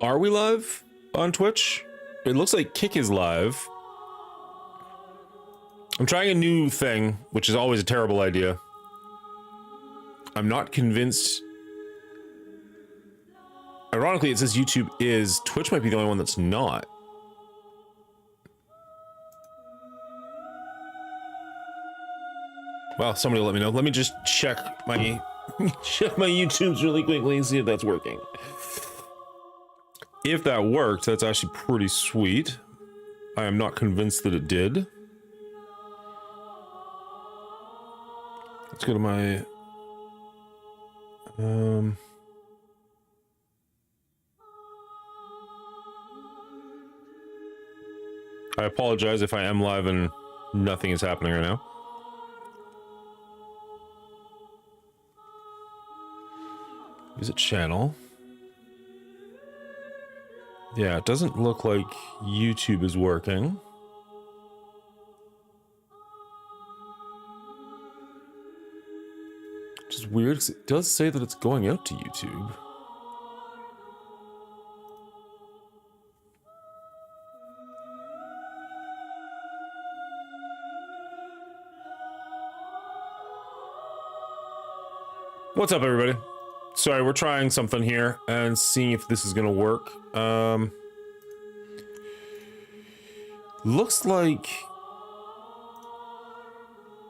Are we live on Twitch? It looks like Kick is live. I'm trying a new thing, which is always a terrible idea. I'm not convinced. Ironically, it says YouTube is. Twitch might be the only one that's not. Well, somebody will let me know. Let me just check my check my YouTubes really quickly and see if that's working. If that worked, that's actually pretty sweet. I am not convinced that it did. Let's go to my I apologize if I am live and nothing is happening right now. Visit channel. Yeah, it doesn't look like YouTube is working. Which is weird because it does say that it's going out to YouTube. What's up, everybody? Sorry, we're trying something here and seeing if this is gonna work. Looks like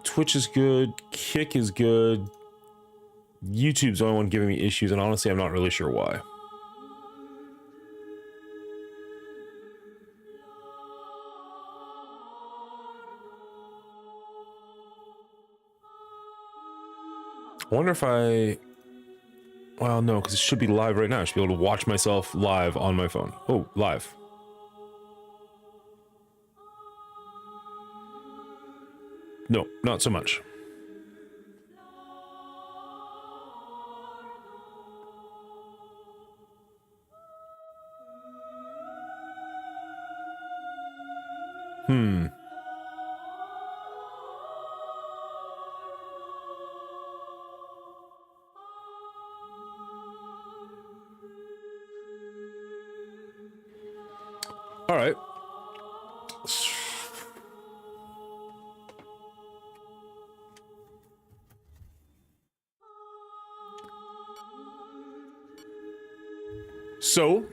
Twitch is good, Kick is good, YouTube's the only one giving me issues, and honestly, I'm not really sure why. I wonder if I... Well, no, because it should be live right now. I should be able to watch myself live on my phone. Oh, live. No, not so much. All right. So,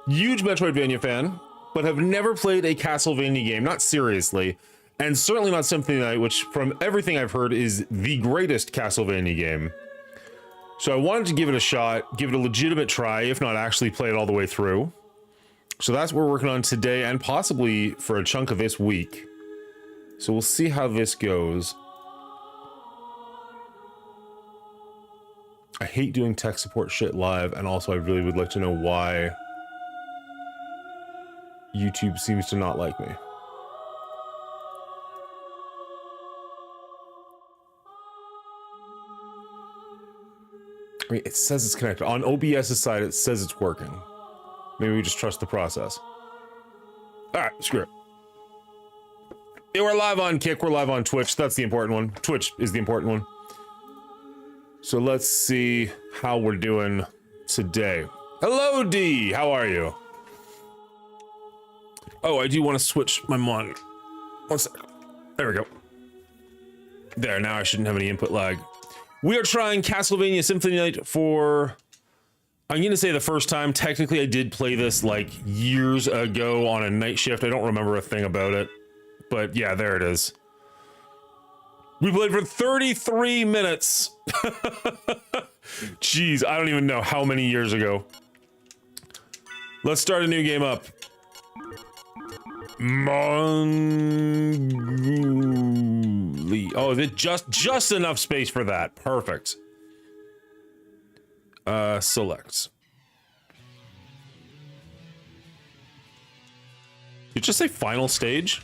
huge Metroidvania fan, but have never played a Castlevania game, not seriously, and certainly not Symphony Night, which from everything I've heard is the greatest Castlevania game. So I wanted to give it a shot, give it a legitimate try, if not actually play it all the way through. So that's what we're working on today and possibly for a chunk of this week. So we'll see how this goes. I hate doing tech support shit live, and also I really would like to know why YouTube seems to not like me. I mean, it says it's connected. On OBS's side, it says it's working. Maybe we just trust the process. All right, screw it. Yeah, we're live on Kick, we're live on Twitch. That's the important one. Twitch is the important one. So let's see how we're doing today. Hello, D. How are you? Oh, I do want to switch my monitor. One sec. There we go. There, now I shouldn't have any input lag. We are trying Castlevania Symphony Night for... I'm going to say the first time. Technically, I did play this like years ago on a night shift. I don't remember a thing about it. But yeah, there it is. We played for 33 minutes. Jeez, I don't even know how many years ago. Let's start a new game up. Mongoli. Oh, is it just enough space for that? Perfect. Select. Did you just say final stage?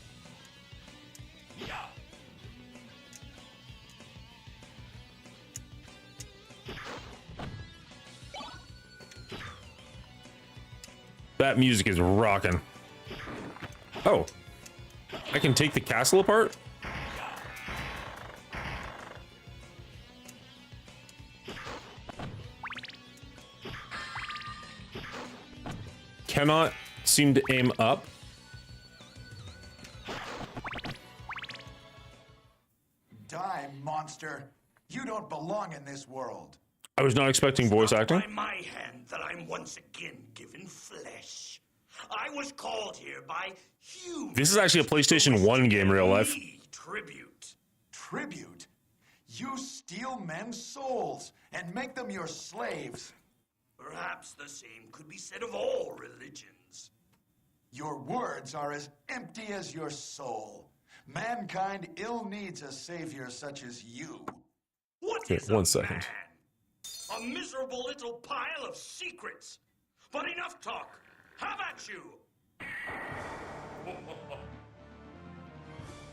That music is rocking. Oh, I can take the castle apart? cannot seem to aim up. Die, monster. You don't belong in this world. I was not expecting voice acting. By my hand that I'm once again given flesh. I was called here by humans. This is actually a PlayStation 1 game in real life. Tribute. Tribute? You steal men's souls and make them your slaves. Perhaps the same could be said of all religions. Your words are as empty as your soul. Mankind ill needs a savior such as you. What Okay, is one a second. man? A miserable little pile of secrets. But enough talk. Have at you.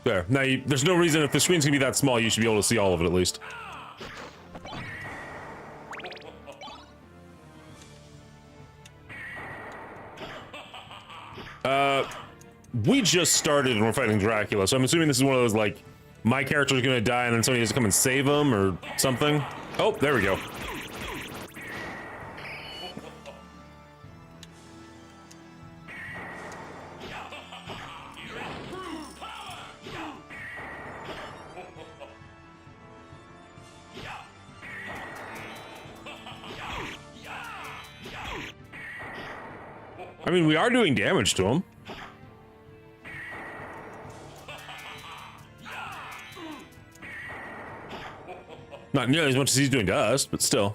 There. Now, there's no reason if the screen's gonna be that small, you should be able to see all of it at least. We just started and we're fighting Dracula, so I'm assuming this is one of those, like, my character's gonna die and then somebody has to come and save him or something. Oh, there we go. I mean, we are doing damage to him. Not nearly as much as he's doing to us, but still.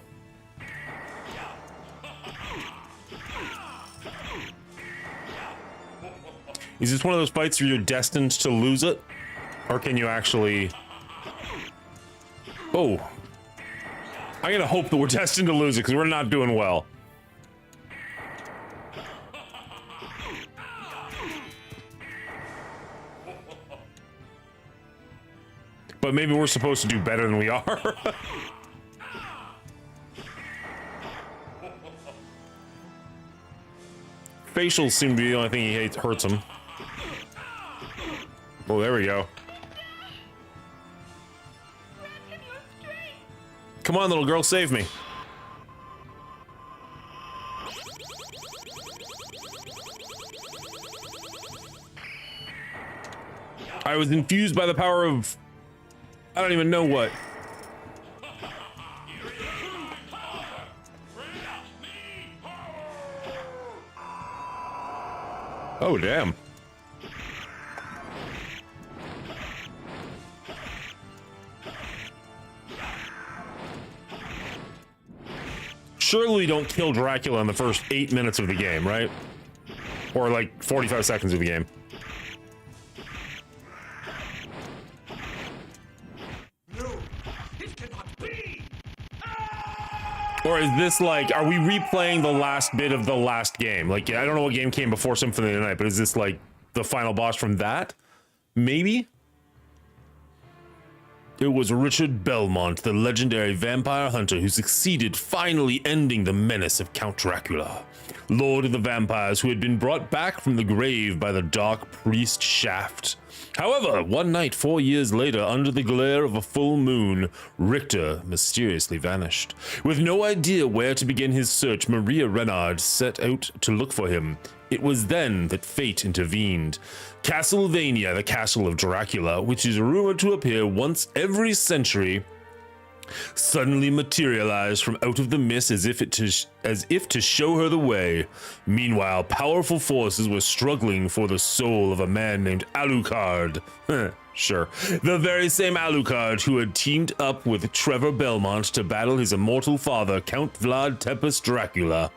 Is this one of those fights where you're destined to lose it? Or can you actually... Oh. I gotta hope that we're destined to lose it, because we're not doing well. But maybe we're supposed to do better than we are. Facials seem to be the only thing he hates, hurts him. Oh, there we go. Come on, little girl, save me. I was infused by the power of... I don't even know what. Oh, damn. Surely we don't kill Dracula in the first 8 minutes of the game, right? Or like 45 seconds of the game. Or is this like, are we replaying the last bit of the last game? Like, I don't know what game came before Symphony of the Night, but is this like the final boss from that? Maybe? It was Richard Belmont, the legendary vampire hunter who succeeded finally ending the menace of Count Dracula, Lord of the Vampires, who had been brought back from the grave by the dark priest Shaft. However, one night 4 years later, under the glare of a full moon, Richter mysteriously vanished. With no idea where to begin his search, Maria Renard set out to look for him. It was then that fate intervened. Castlevania, the Castle of Dracula, which is rumored to appear once every century, suddenly materialized from out of the mist as if to show her the way. Meanwhile, powerful forces were struggling for the soul of a man named Alucard. Sure. The very same Alucard who had teamed up with Trevor Belmont to battle his immortal father, Count Vlad Tepes Dracula.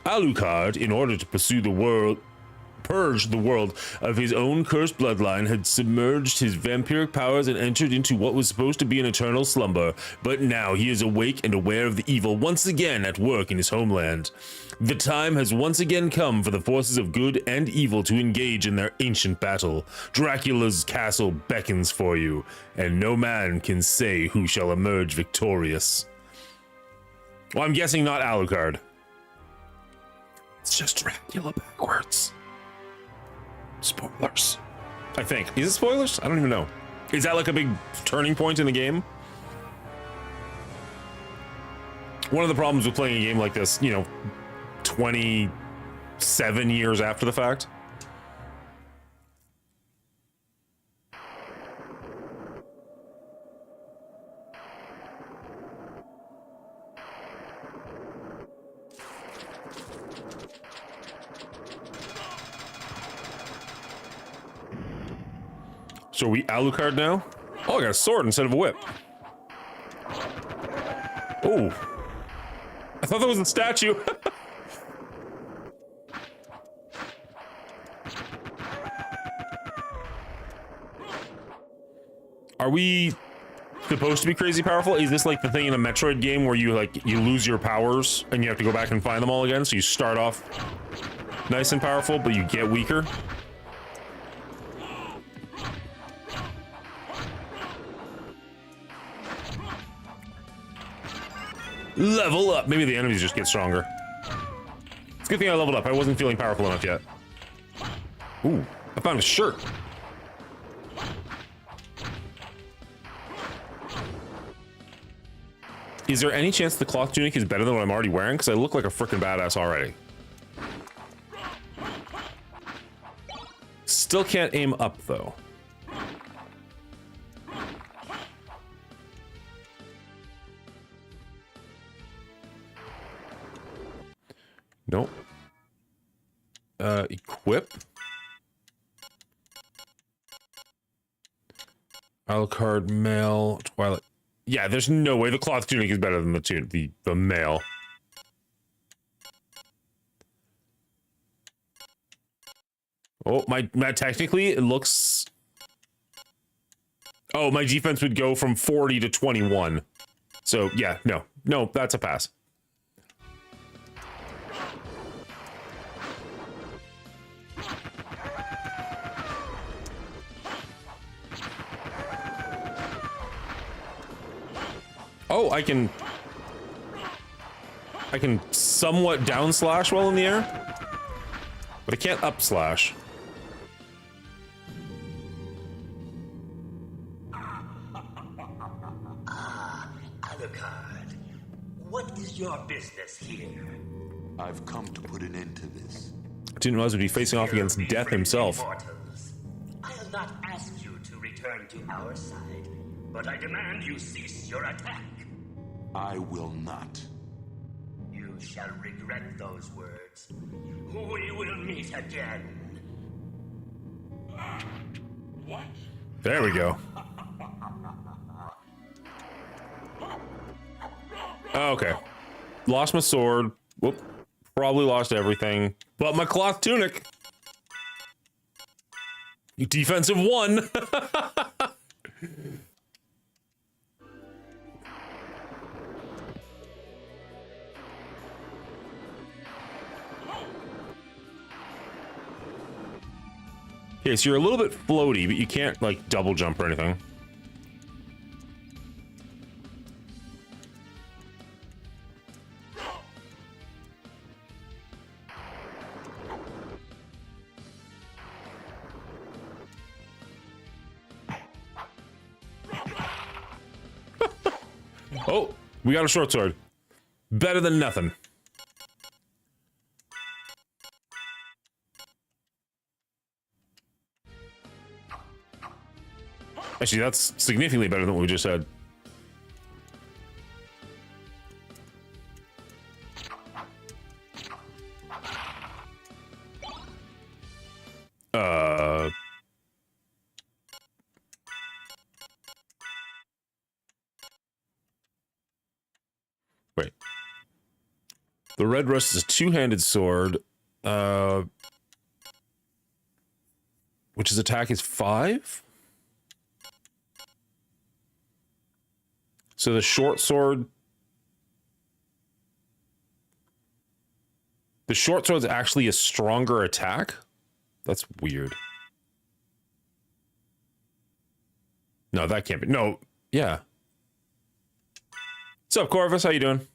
Alucard, in order to purge the world of his own cursed bloodline, had submerged his vampiric powers and entered into what was supposed to be an eternal slumber, but now he is awake and aware of the evil once again at work in his homeland. The time has once again come for the forces of good and evil to engage in their ancient battle. Dracula's castle beckons for you, and no man can say who shall emerge victorious. Well, I'm guessing not Alucard. It's just Dracula backwards. Spoilers. I think. Is it spoilers? I don't even know. Is that like a big turning point in the game? One of the problems with playing a game like this, you know, 20 7 years after the fact. So are we Alucard now? Oh, I got a sword instead of a whip. Oh. I thought that was a statue. Are we supposed to be crazy powerful? Is this like the thing in a Metroid game where you lose your powers and you have to go back and find them all again? So you start off nice and powerful, but you get weaker? Level up. Maybe the enemies just get stronger. It's a good thing I leveled up. I wasn't feeling powerful enough yet. Ooh, I found a shirt. Is there any chance the cloth tunic is better than what I'm already wearing? Because I look like a freaking badass already. Still can't aim up, though. Nope. Equip. Alucard, male, Twilight. Yeah, there's no way the cloth tunic is better than the male. Oh, my technically it looks. Oh, my defense would go from 40 to 21. So yeah, no, that's a pass. Oh, I can somewhat down slash while in the air, but I can't up slash. Alucard, what is your business here? I've come to put an end to this. I didn't realize we'd be facing off against Death himself. Mortals. I'll not ask you to return to our side, but I demand you cease your attack. I will not. You shall regret those words. We will meet again. What? There we go. Okay. Lost my sword. Whoop. Probably lost everything. But my cloth tunic. You defensive 1. Okay, so you're a little bit floaty, but you can't, like, double jump or anything. Oh, we got a short sword. Better than nothing. Actually, that's significantly better than what we just said. Wait. The red rust is a two-handed sword, which his attack is 5? So the short sword... The short sword's actually a stronger attack? That's weird. No, that can't be. No, yeah. What's up, Corvus? How you doing?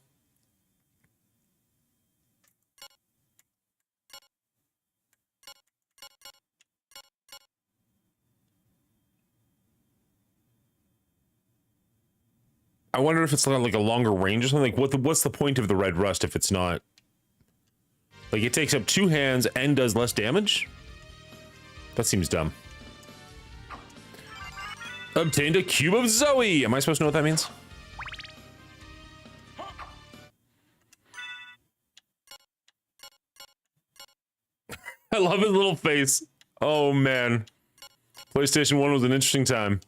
I wonder if it's like a longer range or something. Like, what's the point of the red rust if it's not Like, it takes up 2 hands and does less damage? That seems dumb. Obtained a Cube of Zoe! Am I supposed to know what that means? I love his little face. Oh, man. PlayStation 1 was an interesting time.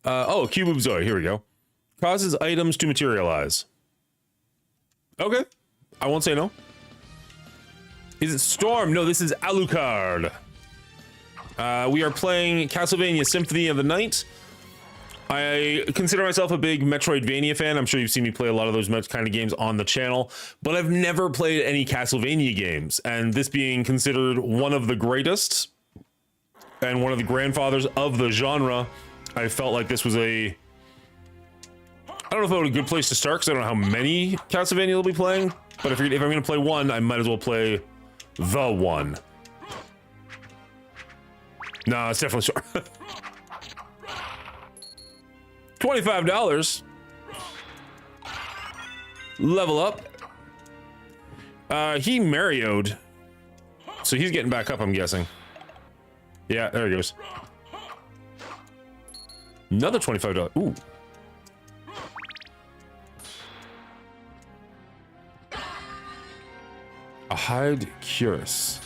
Oh, Cube of Zoe. Here we go. Causes items to materialize. Okay. I won't say no. Is it Storm? No, this is Alucard. We are playing Castlevania Symphony of the Night. I consider myself a big Metroidvania fan. I'm sure you've seen me play a lot of those kind of games on the channel, but I've never played any Castlevania games. And this being considered one of the greatest and one of the grandfathers of the genre, I felt like this was I don't know if it was a good place to start, because I don't know how many Castlevania we'll be playing, but if I'm going to play one, I might as well play the one. No, it's definitely short. $25. Level up. He Mario'd, so he's getting back up, I'm guessing. Yeah, there he goes. Another $25. Ooh. A hide curious.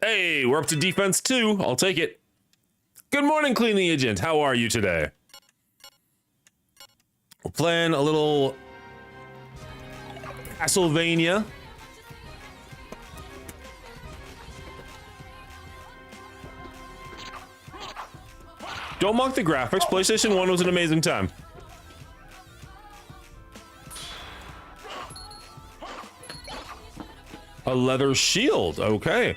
Hey, we're up to defense 2. I'll take it. Good morning, Clean the Agent. How are you today? We're playing a little Castlevania. Don't mock the graphics. PlayStation 1 was an amazing time. A leather shield. Okay.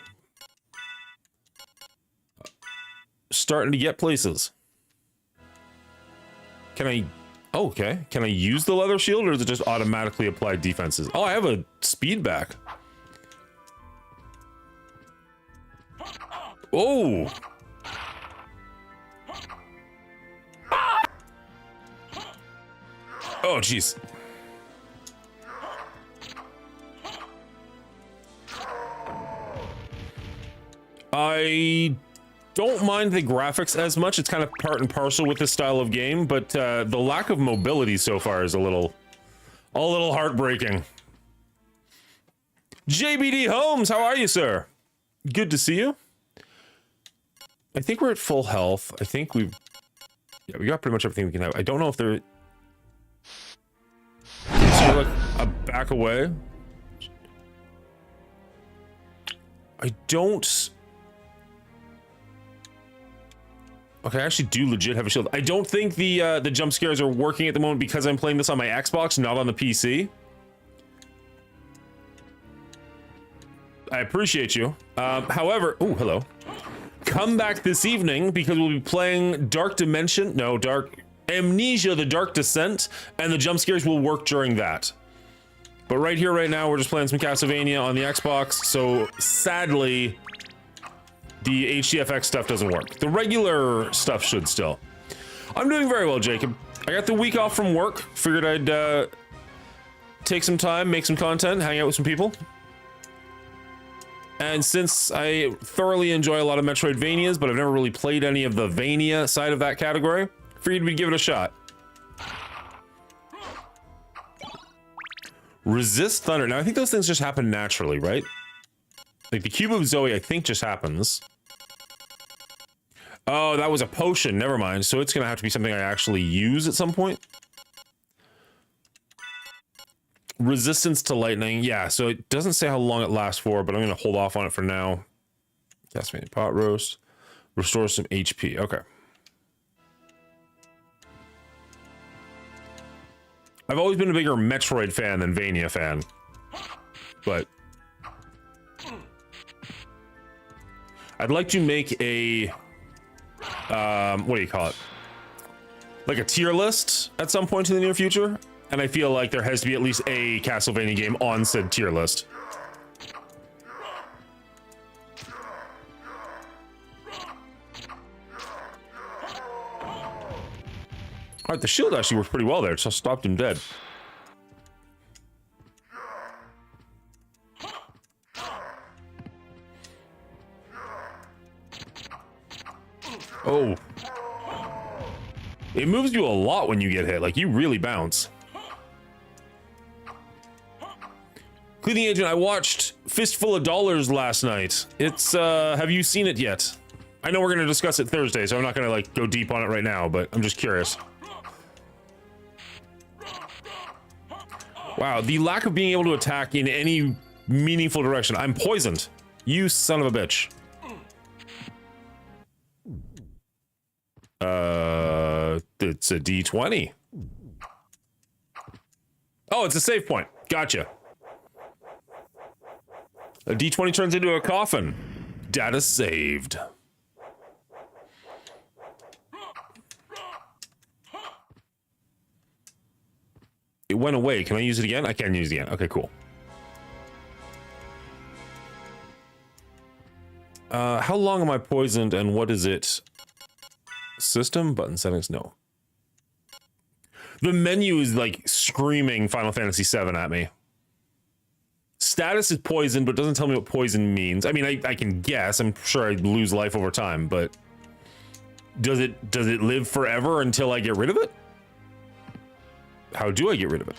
Starting to get places. Can I... Oh, okay. Can I use the leather shield, or does it just automatically apply defenses? Oh, I have a speed back. Oh! Oh, jeez. I don't mind the graphics as much. It's kind of part and parcel with this style of game, but the lack of mobility so far is a little heartbreaking. JBD Holmes, how are you, sir? Good to see you. I think we're at full health. I think we got pretty much everything we can have. I don't know if there... Is there like a back away? I don't... Okay, I actually do legit have a shield. I don't think the jump scares are working at the moment because I'm playing this on my Xbox, not on the PC. I appreciate you. However, oh, hello. Come back this evening because we'll be playing Dark Amnesia, the Dark Descent, and the jump scares will work during that. But right here, right now, we're just playing some Castlevania on the Xbox, so sadly, the HDFX stuff doesn't work. The regular stuff should still. I'm doing very well, Jacob. I got the week off from work. Figured I'd take some time, make some content, hang out with some people. And since I thoroughly enjoy a lot of Metroidvanias, but I've never really played any of the Vania side of that category, figured we'd give it a shot. Resist Thunder. Now, I think those things just happen naturally, right? Like, the Cube of Zoe, I think, just happens. Oh, that was a potion. Never mind. So it's going to have to be something I actually use at some point. Resistance to lightning. Yeah, so it doesn't say how long it lasts for, but I'm going to hold off on it for now. Castlevania Pot Roast. Restore some HP. Okay. I've always been a bigger Metroid fan than Vania fan. But I'd like to make a what do you call it? Like a tier list at some point in the near future, and I feel like there has to be at least a Castlevania game on said tier list. All right, the shield actually worked pretty well there. It just stopped him dead. Oh. It moves you a lot when you get hit. Like, you really bounce. Cleaning Agent, I watched Fistful of Dollars last night. It's, have you seen it yet? I know we're going to discuss it Thursday, so I'm not going to, like, go deep on it right now, but I'm just curious. Wow, the lack of being able to attack in any meaningful direction. I'm poisoned. You son of a bitch. It's a D20. Oh, it's a save point. Gotcha. A D20 turns into a coffin. Data saved. It went away. Can I use it again? I can use it again. Okay, cool. How long am I poisoned and what is it? System, button settings, no. The menu is like screaming Final Fantasy VII at me. Status is poison, but doesn't tell me what poison means. I mean, I can guess. I'm sure I'd lose life over time, but does it live forever until I get rid of it? How do I get rid of it?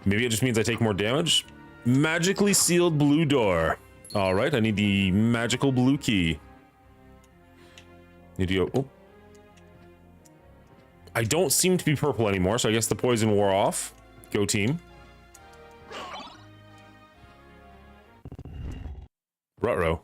Maybe it just means I take more damage. Magically sealed blue door. All right, I need the magical blue key. Need to go. Oh. I don't seem to be purple anymore, so I guess the poison wore off. Go team. Ruh-roh.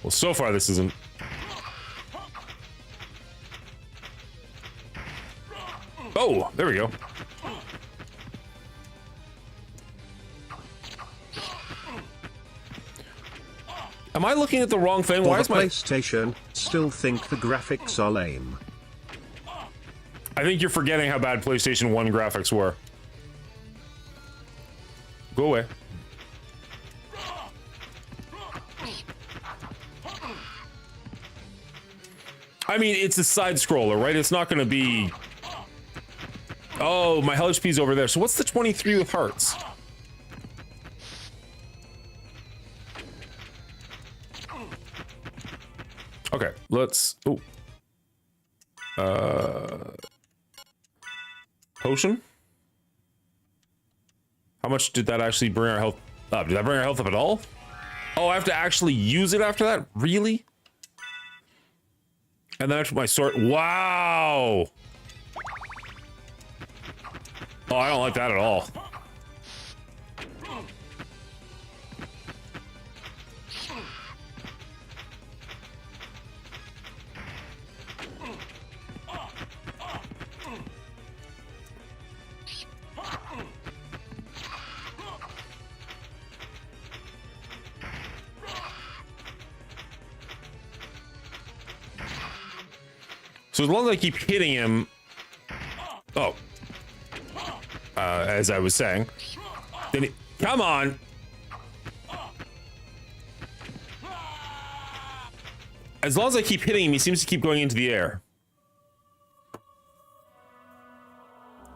Well, so far this isn't. Oh, there we go. Am I looking at the wrong thing? Why is my PlayStation still think the graphics are lame? I think you're forgetting how bad PlayStation 1 graphics were. Go away. I mean, it's a side scroller, right? It's not going to be. Oh, my HP's over there. So what's the 23 with hearts? Okay, let's. Oh. Potion? How much did that actually bring our health up? Did that bring our health up at all? Oh, I have to actually use it after that? Really? And then after my sword. Wow! Oh, I don't like that at all. So as long as I keep hitting him. Oh. As I was saying. Then it, come on. As long as I keep hitting him, he seems to keep going into the air.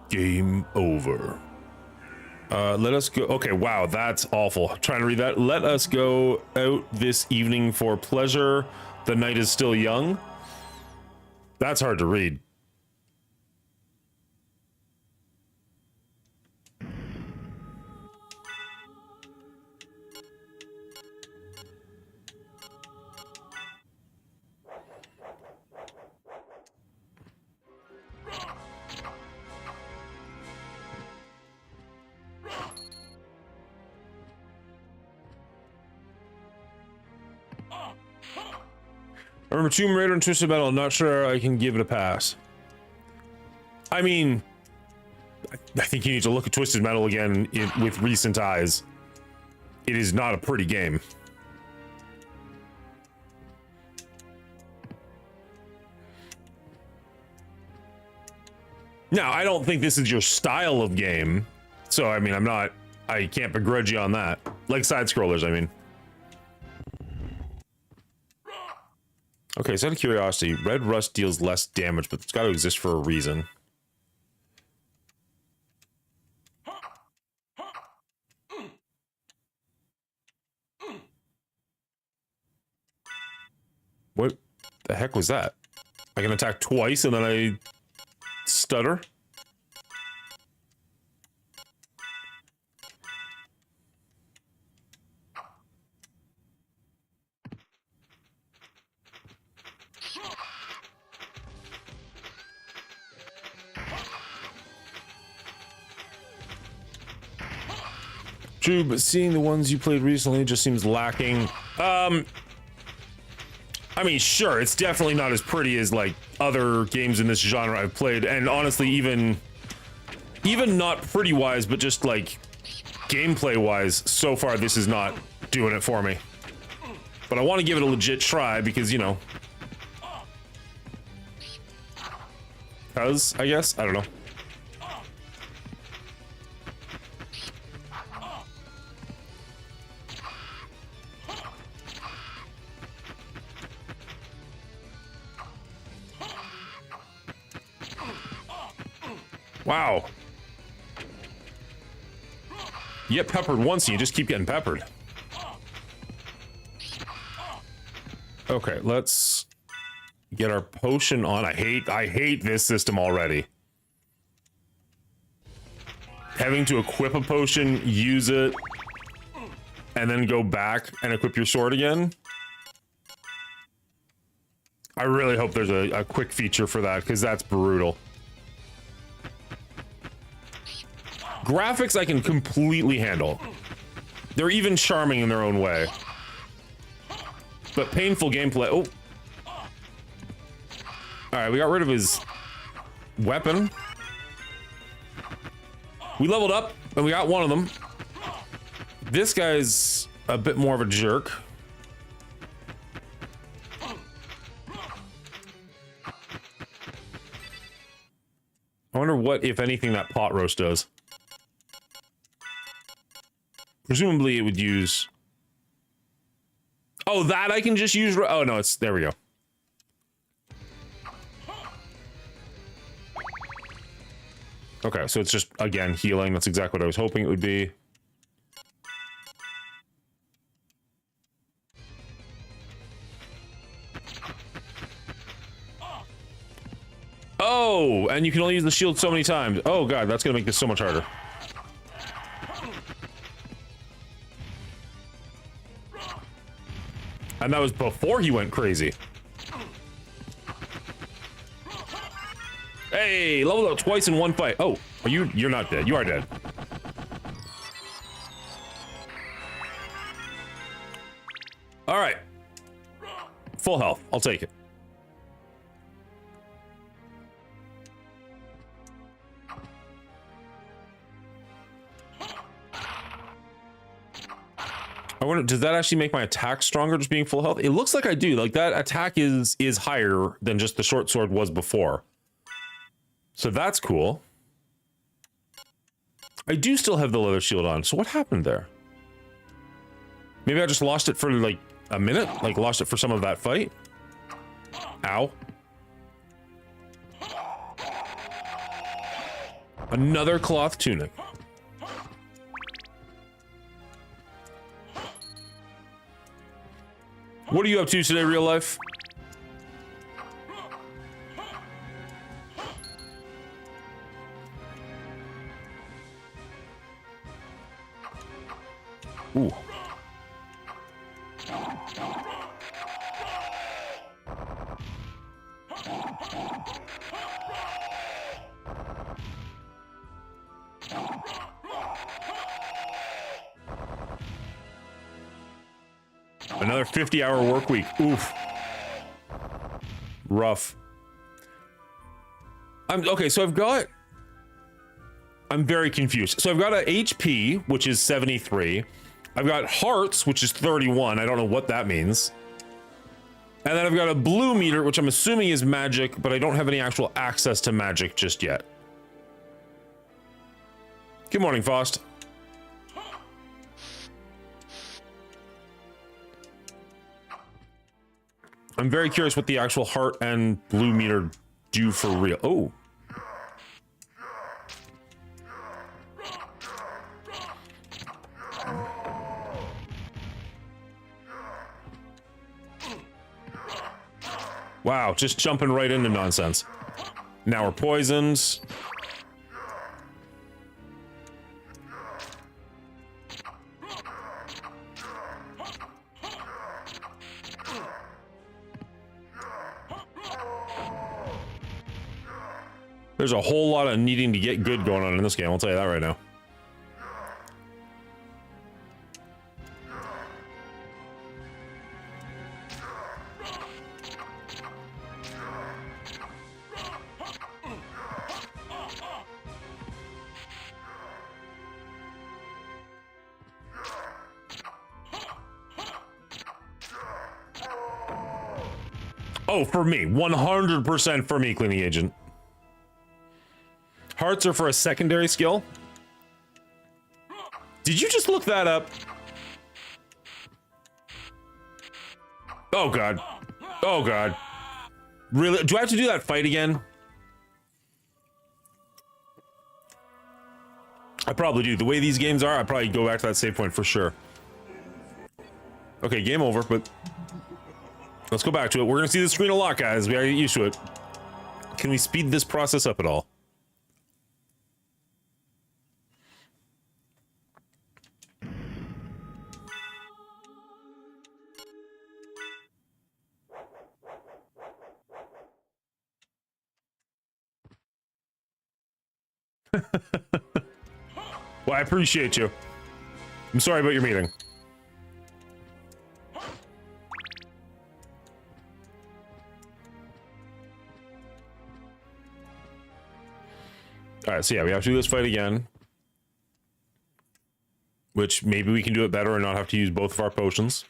Game over. Let us go. Okay, wow, that's awful. I'm trying to read that. Let us go out this evening for pleasure. The night is still young. That's hard to read. I remember Tomb Raider and Twisted Metal. Not sure I can give it a pass. I mean, I think you need to look at Twisted Metal again with recent eyes. It is not a pretty game. Now, I don't think this is your style of game. So, I mean, I can't begrudge you on that. Like side scrollers, I mean. Okay, so out of curiosity, red rust deals less damage, but it's got to exist for a reason. What the heck was that? I can attack twice and then I stutter? True, but seeing the ones you played recently just seems lacking. I mean, sure, it's definitely not as pretty as like other games in this genre I've played, and honestly, even not pretty wise, but just like gameplay wise, so far this is not doing it for me. But I want to give it a legit try because, you know, I guess, I don't know. Wow. You get peppered once and you just keep getting peppered. Okay, let's get our potion on. I hate this system already. Having to equip a potion, use it, and then go back and equip your sword again. I really hope there's a quick feature for that, because that's brutal. Graphics I can completely handle. They're even charming in their own way. But painful gameplay. Oh. Alright, we got rid of his weapon. We leveled up, and we got one of them. This guy's a bit more of a jerk. I wonder what, if anything, that pot roast does. Presumably it would use... Oh, that I can just use... Oh, no, it's... There we go. Okay, so it's just, again, healing. That's exactly what I was hoping it would be. Oh, and you can only use the shield so many times. Oh, God, that's going to make this so much harder. And that was before he went crazy. Hey, leveled up twice in one fight. Oh, you're not dead. You are dead. All right. Full health. I'll take it. I wonder, does that actually make my attack stronger just being full health? It looks like I do. Like that attack is higher than just the short sword was before. So that's cool. I do still have the leather shield on. So what happened there? Maybe I just lost it for like a minute? Like lost it for some of that fight? Ow. Another cloth tunic. What are you up to today, real life? Ooh. Another 50-hour work week. Oof. Rough. Okay, so I'm very confused. So I've got a HP, which is 73. I've got hearts, which is 31. I don't know what that means. And then I've got a blue meter, which I'm assuming is magic, but I don't have any actual access to magic just yet. Good morning, Faust. I'm very curious what the actual heart and blue meter do for real. Oh. Wow, just jumping right into nonsense. Now we're poisoned. There's a whole lot of needing to get good going on in this game, I'll tell you that right now. Oh, for me, 100% for me, cleaning agent. Hearts are for a secondary skill. Did you just look that up? Oh god. Oh god. Really? Do I have to do that fight again? I probably do. The way these games are, I'd probably go back to that save point for sure. Okay, game over, but let's go back to it. We're gonna see the screen a lot, guys. We gotta get used to it. Can we speed this process up at all? Well, I appreciate you. I'm sorry about your meeting. Alright, so yeah, we have to do this fight again. Which, maybe we can do it better and not have to use both of our potions.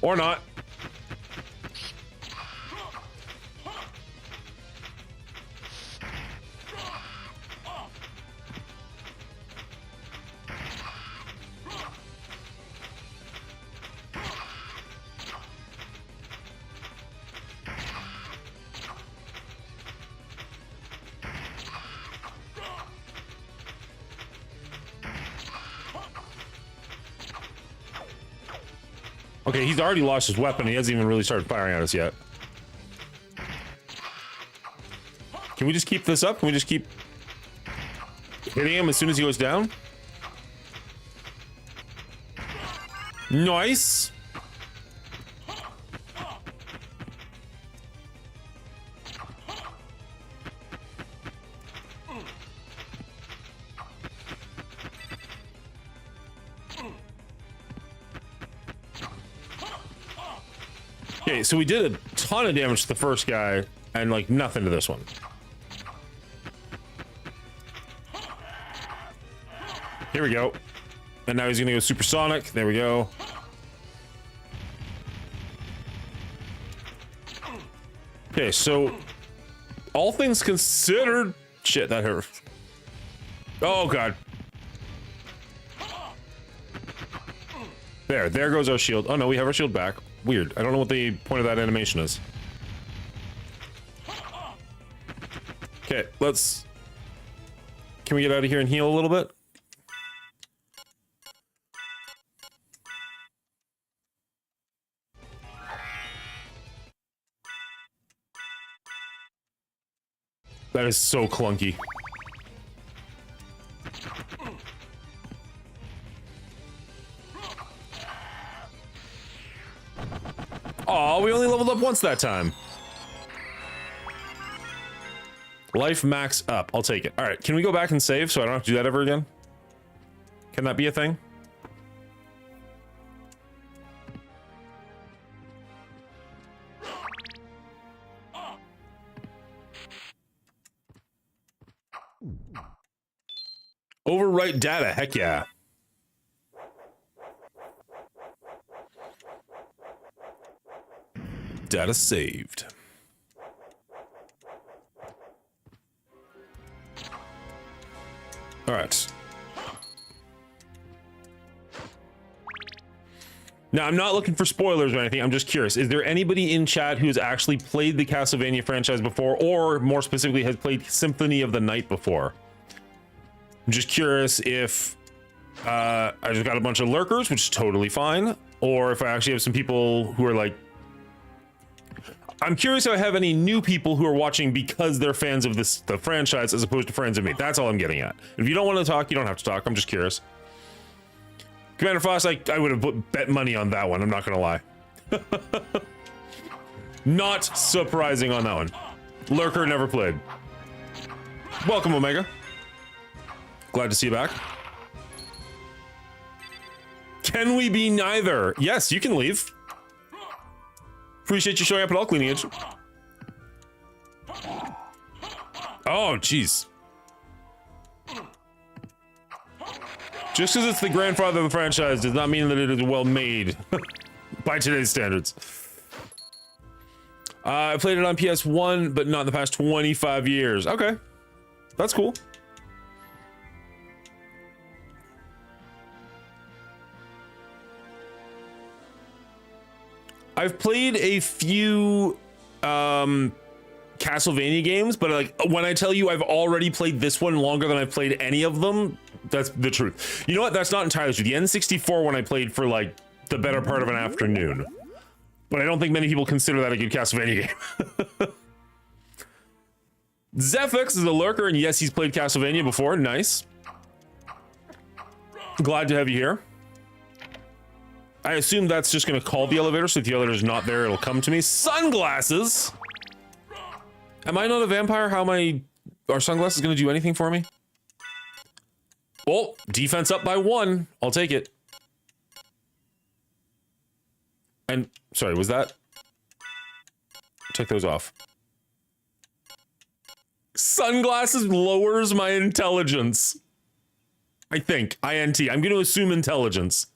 Or not. Okay, he's already lost his weapon. He hasn't even really started firing at us yet. Can we just keep this up? Can we just keep hitting him as soon as he goes down? Nice. Okay, so we did a ton of damage to the first guy and like nothing to this one. Here we go. And now he's gonna go supersonic. There we go. Okay, so all things considered, shit, that hurt. Oh god. There goes our shield. Oh no, we have our shield back. Weird. I don't know what the point of that animation is. Okay, let's... Can we get out of here and heal a little bit? That is so clunky. Aw, we only leveled up once that time. Life max up. I'll take it. Alright, can we go back and save so I don't have to do that ever again? Can that be a thing? Overwrite data, heck yeah. Data saved. All right. Now, I'm not looking for spoilers or anything. I'm just curious. Is there anybody in chat who's actually played the Castlevania franchise before, or more specifically has played Symphony of the Night before? I'm just curious if I just got a bunch of lurkers, which is totally fine, or if I actually have some people who are like... I'm curious if I have any new people who are watching because they're fans of the franchise as opposed to friends of me. That's all I'm getting at. If you don't want to talk, you don't have to talk. I'm just curious. Commander Foss, I would have bet money on that one. I'm not going to lie. Not surprising on that one. Lurker never played. Welcome, Omega. Glad to see you back. Can we be neither? Yes, you can leave. Appreciate you showing up at all, Lineage. Oh, jeez. Just because it's the grandfather of the franchise does not mean that it is well made by today's standards. I played it on PS1, but not in the past 25 years. Okay, that's cool. I've played a few Castlevania games, but like when I tell you I've already played this one longer than I've played any of them, that's the truth. You know what? That's not entirely true. The N64 one I played for like the better part of an afternoon, but I don't think many people consider that a good Castlevania game. Zephix is a lurker, and yes, he's played Castlevania before. Nice. Glad to have you here. I assume that's just going to call the elevator, so if the elevator's not there, it'll come to me. Sunglasses! Am I not a vampire? How am I... Are sunglasses going to do anything for me? Oh, defense up by 1. I'll take it. And, sorry, was that... Take those off. Sunglasses lowers my intelligence. I think. INT. I'm going to assume intelligence.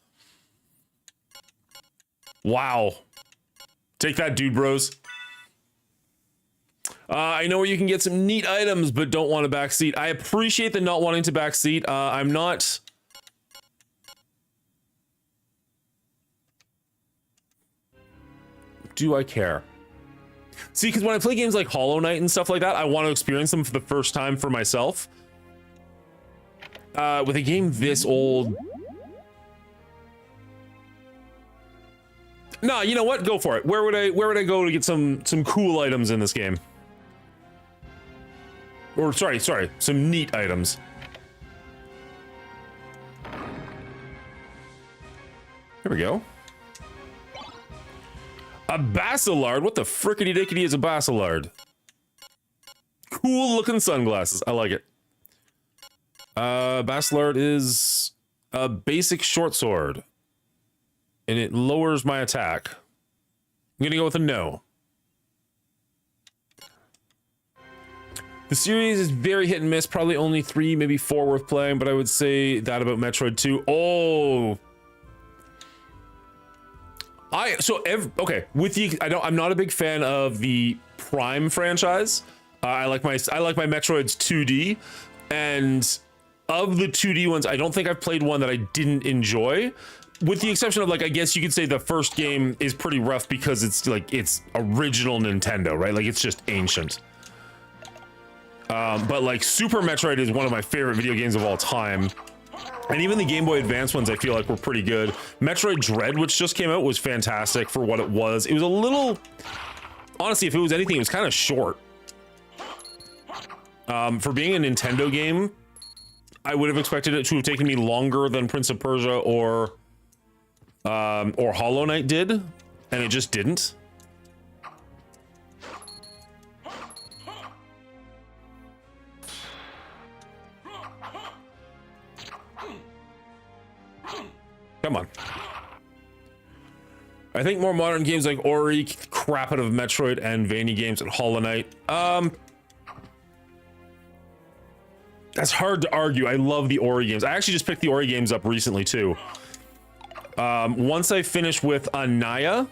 Wow. Take that, dude bros. I know where you can get some neat items, but don't want a backseat. I appreciate the not wanting to backseat. I'm not... Do I care? See, because when I play games like Hollow Knight and stuff like that, I want to experience them for the first time for myself. With a game this old... Nah, you know what? Go for it. Where would I go to get some cool items in this game? Or sorry, some neat items. Here we go. A Basilard? What the frickety dickety is a Basilard? Cool looking sunglasses. I like it. Basilard is a basic short sword. And it lowers my attack. I'm gonna go with a no. The series is very hit and miss. Probably only 3, maybe 4 worth playing, but I would say that about Metroid 2. Oh. Okay, with the I'm not a big fan of the Prime franchise. I like my Metroids 2D, and of the 2D ones, I don't think I've played one that I didn't enjoy. With the exception of, like, I guess you could say the first game is pretty rough because it's like it's original Nintendo, right? Like it's just ancient. But like Super Metroid is one of my favorite video games of all time. And even the Game Boy Advance ones I feel like were pretty good. Metroid Dread, which just came out, was fantastic for what it was. It was a little, honestly, if it was anything, it was kind of short. For being a Nintendo game, I would have expected it to have taken me longer than Prince of Persia or Hollow Knight did, and it just didn't. Come on. I think more modern games like Ori crap out of Metroid and Vania games and Hollow Knight. That's hard to argue. I love the Ori games. I actually just picked the Ori games up recently too. Once I finish with Anaya,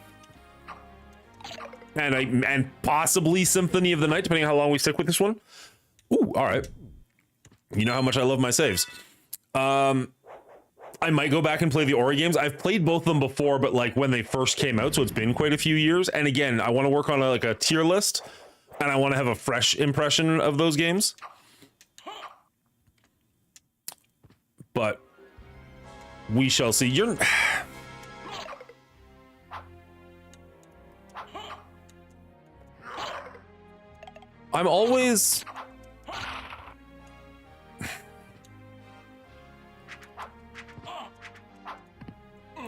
and possibly Symphony of the Night, depending on how long we stick with this one. Ooh, all right. You know how much I love my saves. I might go back and play the Ori games. I've played both of them before, but like when they first came out, so it's been quite a few years. And again, I want to work on like a tier list, and I want to have a fresh impression of those games. But we shall see. You're I'm always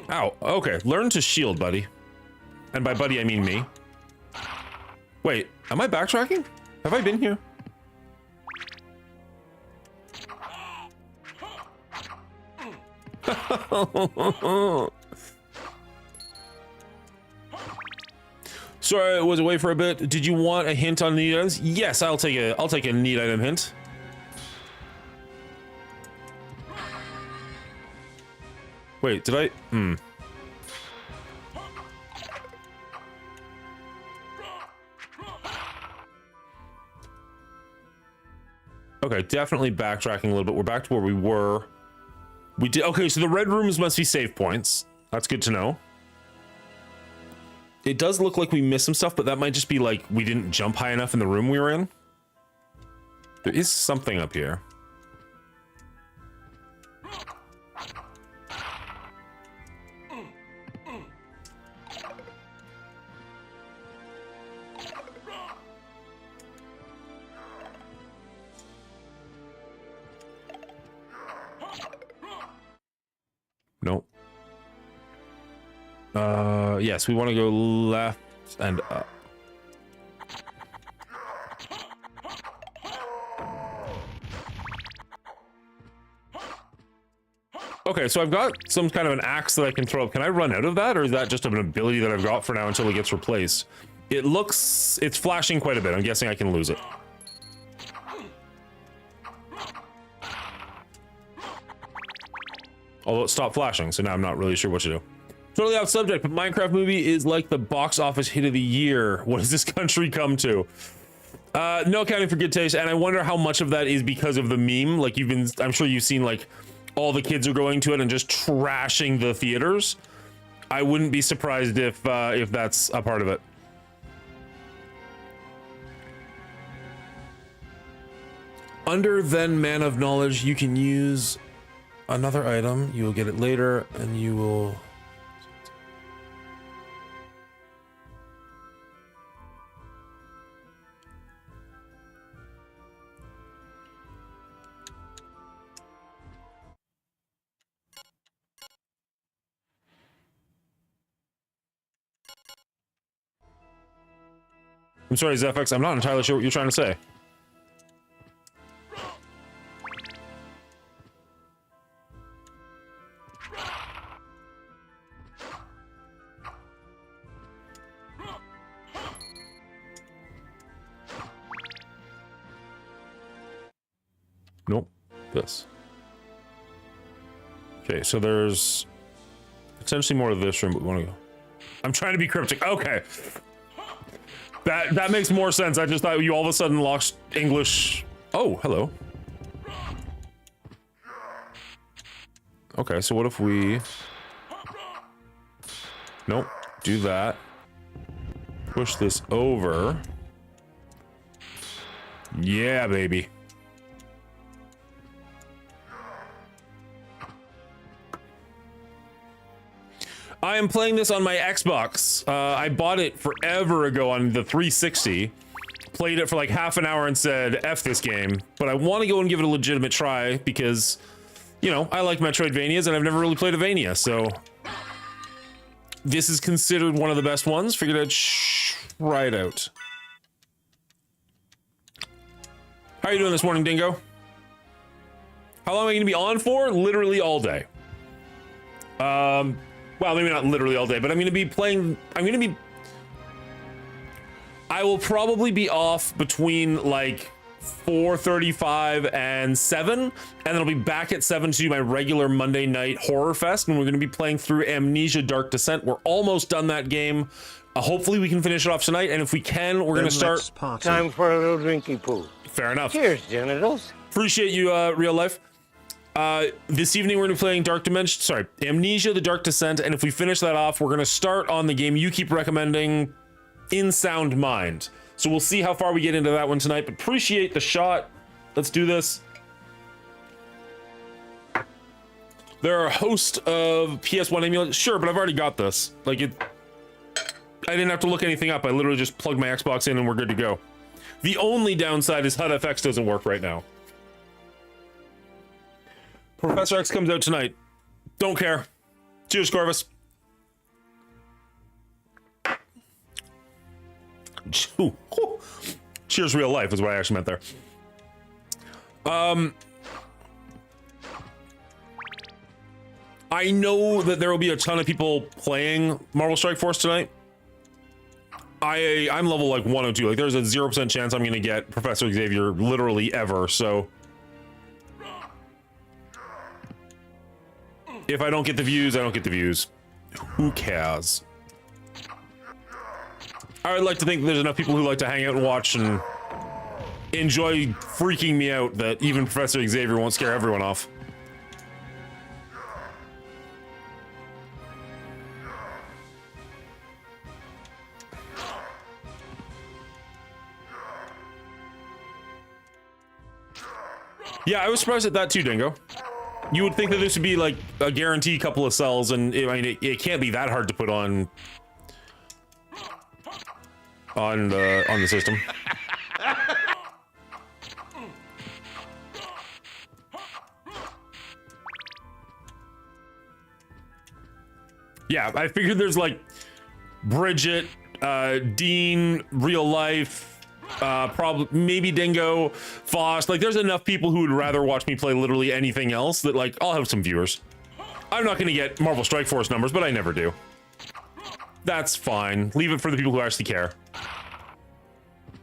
Ow, okay. Learn to shield, buddy. And by buddy, I mean me. Wait, am I backtracking? Have I been here? Sorry, I was away for a bit. Did you want a hint on neat items? Yes, I'll take a neat item hint. Wait, did I? Okay, definitely backtracking a little bit. We're back to where we were. We did, okay, so the red rooms must be save points. That's good to know. It does look like we missed some stuff, but that might just be like we didn't jump high enough in the room we were in. There is something up here. Nope. Yes, we want to go left and up. Okay, so I've got some kind of an axe that I can throw up. Can I run out of that, or is that just an ability that I've got for now until it gets replaced? It's flashing quite a bit. I'm guessing I can lose it. Although it stopped flashing, so now I'm not really sure what to do. Totally off subject, but Minecraft movie is like the box office hit of the year. What does this country come to? No accounting for good taste, and I wonder how much of that is because of the meme. Like I'm sure you've seen like all the kids are going to it and just trashing the theaters. I wouldn't be surprised if that's a part of it. Under then man of knowledge, you can use another item. You will get it later, and you will. I'm sorry, Zephex, I'm not entirely sure what you're trying to say. Nope. This. Okay, so there's potentially more of this room, but we want to go. I'm trying to be cryptic. Okay. That makes more sense. I just thought you all of a sudden lost English. Oh, hello. Okay, so what if we... Nope. Do that. Push this over. Yeah, baby. I am playing this on my Xbox. I bought it forever ago on the 360. Played it for like half an hour and said, F this game. But I want to go and give it a legitimate try because, you know, I like Metroidvanias and I've never really played a Vania, so... This is considered one of the best ones. Figured I'd try it out. How are you doing this morning, Dingo? How long am I going to be on for? Literally all day. Well, maybe not literally all day, but I'm going to be playing... I will probably be off between, like, 4:35 and 7, and then I'll be back at 7 to do my regular Monday night Horror Fest, and we're going to be playing through Amnesia Dark Descent. We're almost done that game. Hopefully we can finish it off tonight, and if we can, we're going to start. Time for a little drinky poo. Fair enough. Cheers, genitals. Appreciate you, real life. This evening we're going to be playing Amnesia: The Dark Descent, and if we finish that off, we're going to start on the game you keep recommending, In Sound Mind. So we'll see how far we get into that one tonight, but appreciate the shot. Let's do this. There are a host of PS1 emulators. Sure, but I've already got this. Like it, I didn't have to look anything up. I literally just plugged my Xbox in and we're good to go. The only downside is HUD FX doesn't work right now. Professor X comes out tonight. Don't care. Cheers, Corvus. Cheers, real life is what I actually meant there. I know that there will be a ton of people playing Marvel Strike Force tonight. I'm level like 102. Like there's a 0% chance I'm gonna get Professor Xavier literally ever. So if I don't get the views, I don't get the views. Who cares? I would like to think there's enough people who like to hang out and watch and enjoy freaking me out that even Professor Xavier won't scare everyone off. Yeah, I was surprised at that too, Dingo. You would think that this would be like a guaranteed couple of cells, and it can't be that hard to put on the system. Yeah, I figured there's like Bridget, Dean, real life. Probably maybe Dingo, Foss. Like, there's enough people who would rather watch me play literally anything else that like I'll have some viewers. I'm not going to get Marvel Strike Force numbers, but I never do. That's fine. Leave it for the people who actually care.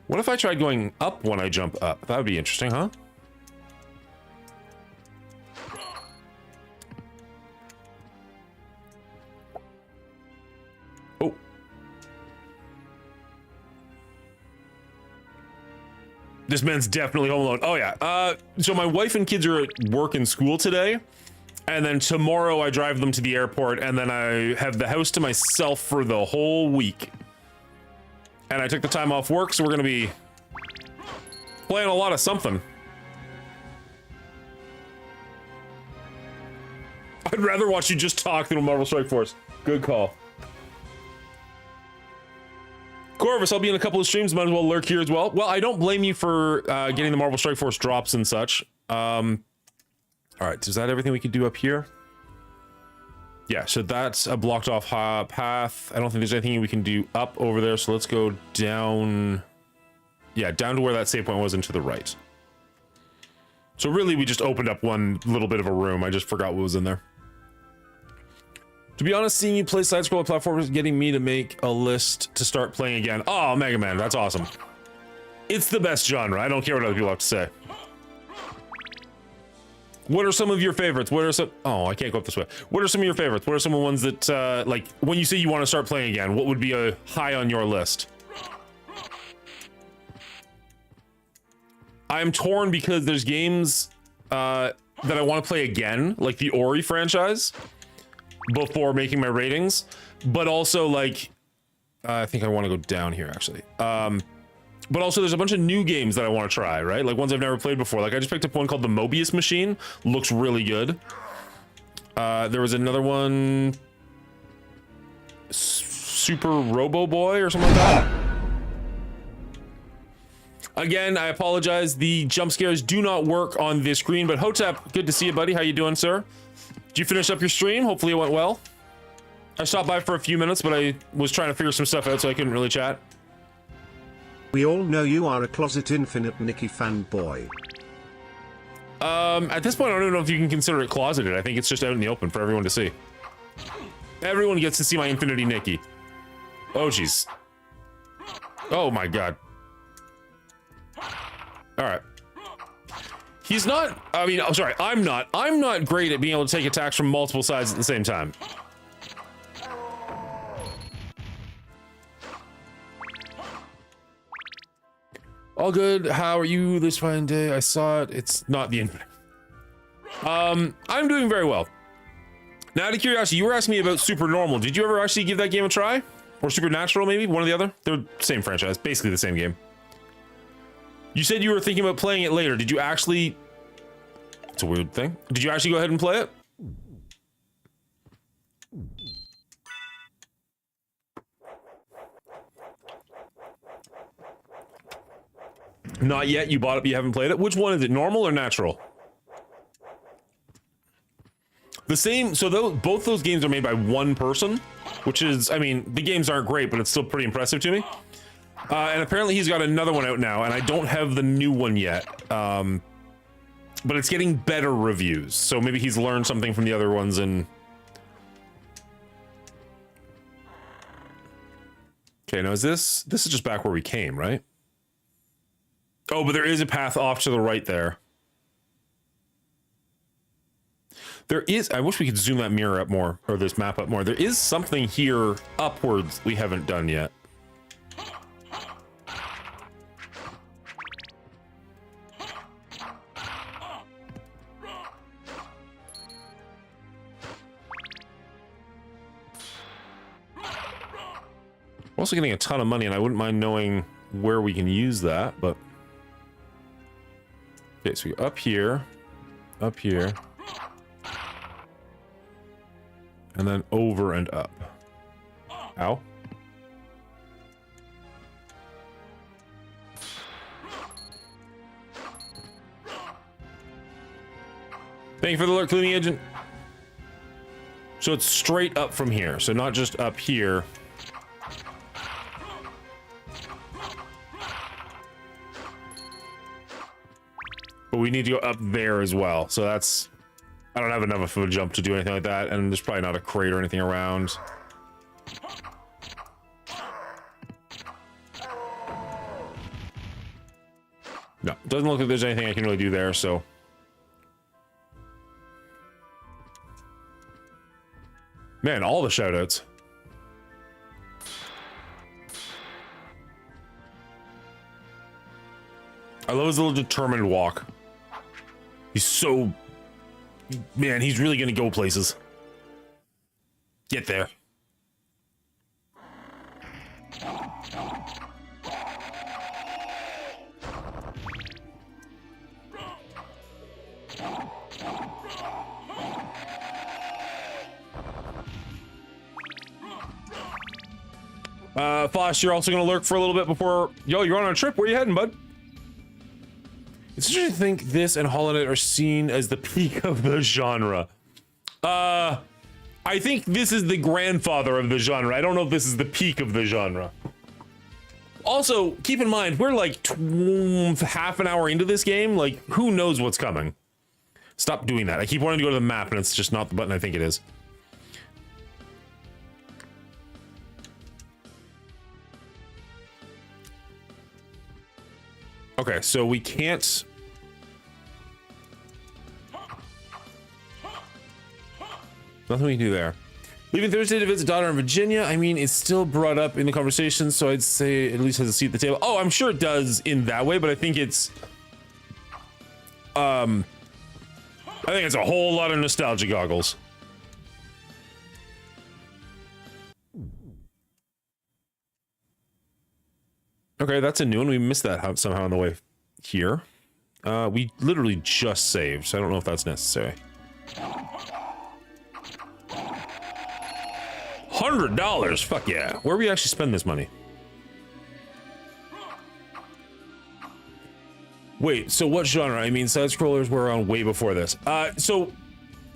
What if I tried going up when I jump up? That would be interesting, huh? Oh. This man's definitely home alone. Oh yeah. So my wife and kids are at work and school today, and then tomorrow I drive them to the airport, and then I have the house to myself for the whole week. And I took the time off work, so we're gonna be playing a lot of something. I'd rather watch you just talk than Marvel Strike Force. Good call. Corvus, I'll be in a couple of streams, might as well lurk here as well. Well, I don't blame you for getting the Marvel Strike Force drops and such. All right, is that everything we can do up here? Yeah, so that's a blocked off path. I don't think there's anything we can do up over there, so let's go down. Yeah, down to where that save point was and to the right. So really, we just opened up one little bit of a room. I just forgot what was in there. To be honest, seeing you play side-scrolling platforms is getting me to make a list to start playing again. Oh, Mega Man, that's awesome. It's the best genre. I don't care what other people have to say. What are some of your favorites? What are some... Oh, I can't go up this way. What are some of your favorites? What are some of the ones that, like, when you say you want to start playing again, what would be a high on your list? I'm torn because there's games that I want to play again, like the Ori franchise, before making my ratings, but also like I think I want to go down here actually, but also there's a bunch of new games that I want to try, right? Like ones I've never played before. Like I just picked up one called the Mobius Machine, looks really good. There was another one, Super Robo Boy or something like that. Again, I apologize, the jump scares do not work on this screen, but Hotep, good to see you, buddy. How you doing, sir? Did you finish up your stream? Hopefully it went well. I stopped by for a few minutes, but I was trying to figure some stuff out, so I couldn't really chat. We all know you are a closet Infinite Nikki fanboy. At this point, I don't even know if you can consider it closeted. I think it's just out in the open for everyone to see. Everyone gets to see my Infinity Nikki. Oh, jeez. Oh, my God. All right. He's not, I mean, I'm sorry, I'm not great at being able to take attacks from multiple sides at the same time. All good. How are you this fine day? I saw it. It's not the internet. I'm doing very well. Now, out of curiosity, you were asking me about Super Normal. Did you ever actually give that game a try? Or Supernatural, maybe? One or the other? They're the same franchise. Basically the same game. You said you were thinking about playing it later. Did you actually... It's a weird thing. Did you actually go ahead and play it? Not yet. You bought it, but you haven't played it. Which one is it? Normal or natural? The same. So both those games are made by one person, which is, I mean, the games aren't great, but it's still pretty impressive to me. And apparently he's got another one out now, and I don't have the new one yet. But it's getting better reviews. So maybe he's learned something from the other ones and... Okay, now is this is just back where we came, right? Oh, but there is a path off to the right there. There is, I wish we could zoom that mirror up more, or this map up more. There is something here upwards we haven't done yet. I'm also getting a ton of money, and I wouldn't mind knowing where we can use that, but... Okay, so we go up here, and then over and up. Ow. Thank you for the alert, cleaning agent. So it's straight up from here, so not just up here. But we need to go up there as well. So that's... I don't have enough of a jump to do anything like that. And there's probably not a crate or anything around. No, doesn't look like there's anything I can really do there, so... Man, all the shoutouts. I love his little determined walk. He's so... Man, he's really gonna go places. Get there. Foss, you're also gonna lurk for a little bit before... Yo, you're on a trip. Where you heading, bud? It's interesting to think this and Hollow Knight are seen as the peak of the genre. I think this is the grandfather of the genre. I don't know if this is the peak of the genre. Also, keep in mind, we're like half an hour into this game. Like, who knows what's coming? Stop doing that. I keep wanting to go to the map, and it's just not the button I think it is. Okay, so we can't... Nothing we can do there. Leaving Thursday to visit daughter in Virginia. I mean, it's still brought up in the conversation, so I'd say it at least has a seat at the table. Oh, I'm sure it does in that way, but I think it's... I think it's a whole lot of nostalgia goggles. Okay, that's a new one. We missed that somehow on the way here. We literally just saved, so I don't know if that's necessary. $100! Fuck yeah. Where do we actually spend this money? Wait, so what genre? I mean, side-scrollers were around way before this. So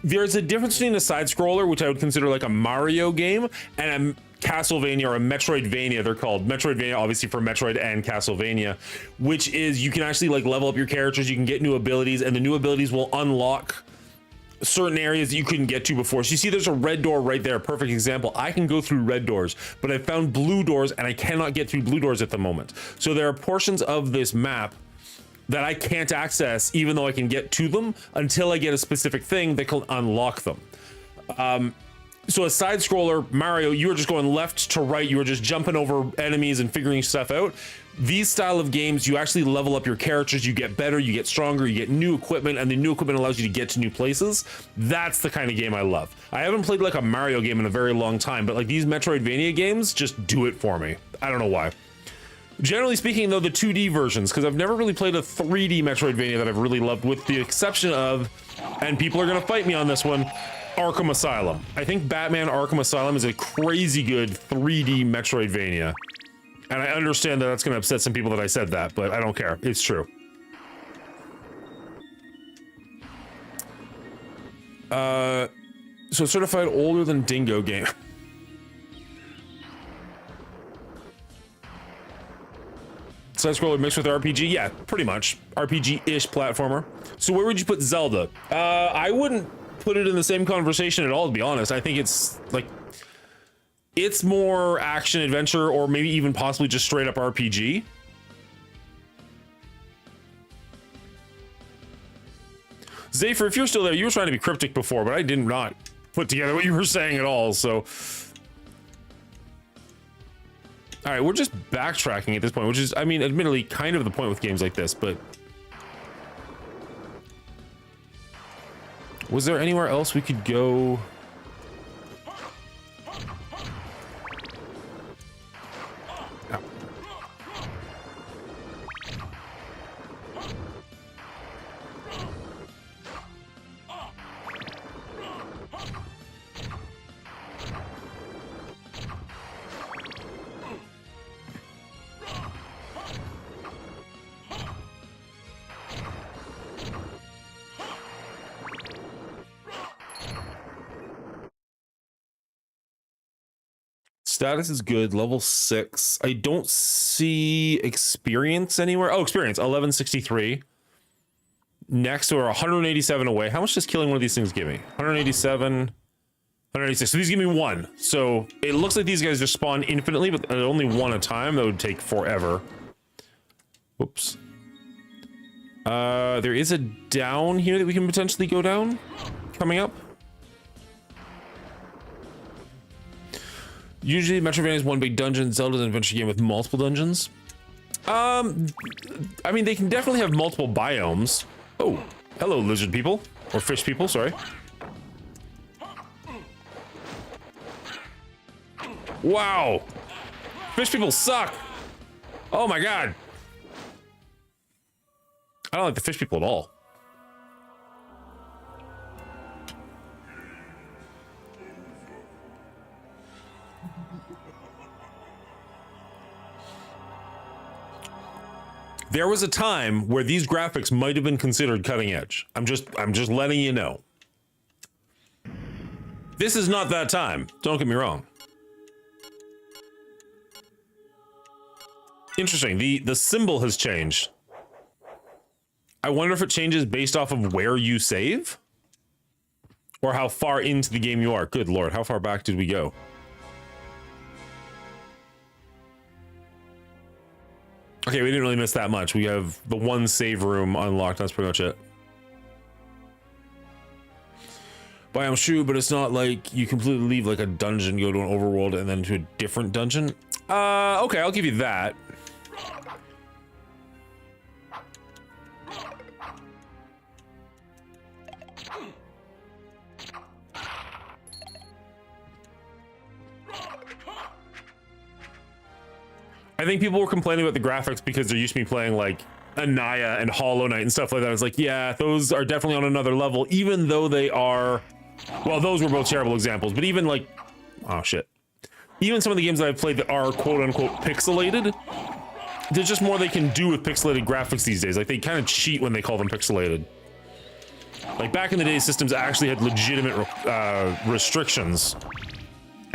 there's a difference between a side-scroller, which I would consider like a Mario game, and a Castlevania or a Metroidvania. They're called Metroidvania, obviously for Metroid and Castlevania, which is you can actually like level up your characters, you can get new abilities, and the new abilities will unlock certain areas that you couldn't get to before. So you see there's a red door right there, perfect example. I can go through red doors, but I found blue doors and I cannot get through blue doors at the moment. So there are portions of this map that I can't access even though I can get to them until I get a specific thing that can unlock them. So a side scroller, Mario, you were just going left to right. You were just jumping over enemies and figuring stuff out. These style of games, you actually level up your characters. You get better, you get stronger, you get new equipment, and the new equipment allows you to get to new places. That's the kind of game I love. I haven't played like a Mario game in a very long time, but like these Metroidvania games just do it for me. I don't know why. Generally speaking, though, the 2D versions, because I've never really played a 3D Metroidvania that I've really loved, with the exception of, and people are going to fight me on this one, Arkham Asylum. I think Batman Arkham Asylum is a crazy good 3D Metroidvania. And I understand that that's going to upset some people that I said that, but I don't care. It's true. So certified older than Dingo game. Side scroller mixed with RPG? Yeah, pretty much. RPG-ish platformer. So where would you put Zelda? I wouldn't put it in the same conversation at all, to be honest. I think it's like, it's more action adventure, or maybe even possibly just straight up RPG. Zephyr, if you're still there, you were trying to be cryptic before, but I did not put together what you were saying at all, so. All right, we're just backtracking at this point, which is, I mean, admittedly kind of the point with games like this, but. Was there anywhere else we could go? Status is good, level 6. I don't see experience anywhere. Oh, experience, 1163. Next, we're 187 away. How much does killing one of these things give me? 187, 186. So these give me 1. So it looks like these guys just spawn infinitely, but only 1 at a time. That would take forever. Whoops. There is a down here that we can potentially go down coming up. Usually Metroidvania is one big dungeon. Zelda's an adventure game with multiple dungeons. I mean, they can definitely have multiple biomes. Oh, hello, lizard people. Or fish people, sorry. Wow. Fish people suck. Oh my god. I don't like the fish people at all. There was a time where these graphics might have been considered cutting edge. I'm just letting you know. This is not that time. Don't get me wrong. Interesting. The symbol has changed. I wonder if it changes based off of where you save or how far into the game you are. Good Lord, how far back did we go? Okay, we didn't really miss that much. We have the one save room unlocked. That's pretty much it. Biome true, but it's not like you completely leave like a dungeon, go to an overworld, and then to a different dungeon. Okay, I'll give you that. I think people were complaining about the graphics because they're used to me playing like Anaya and Hollow Knight and stuff like that. I was like, yeah, those are definitely on another level, even though they are, well, those were both terrible examples, but even like, oh shit. Even some of the games that I've played that are quote unquote pixelated, there's just more they can do with pixelated graphics these days. Like they kind of cheat when they call them pixelated. Like back in the day, systems actually had legitimate restrictions,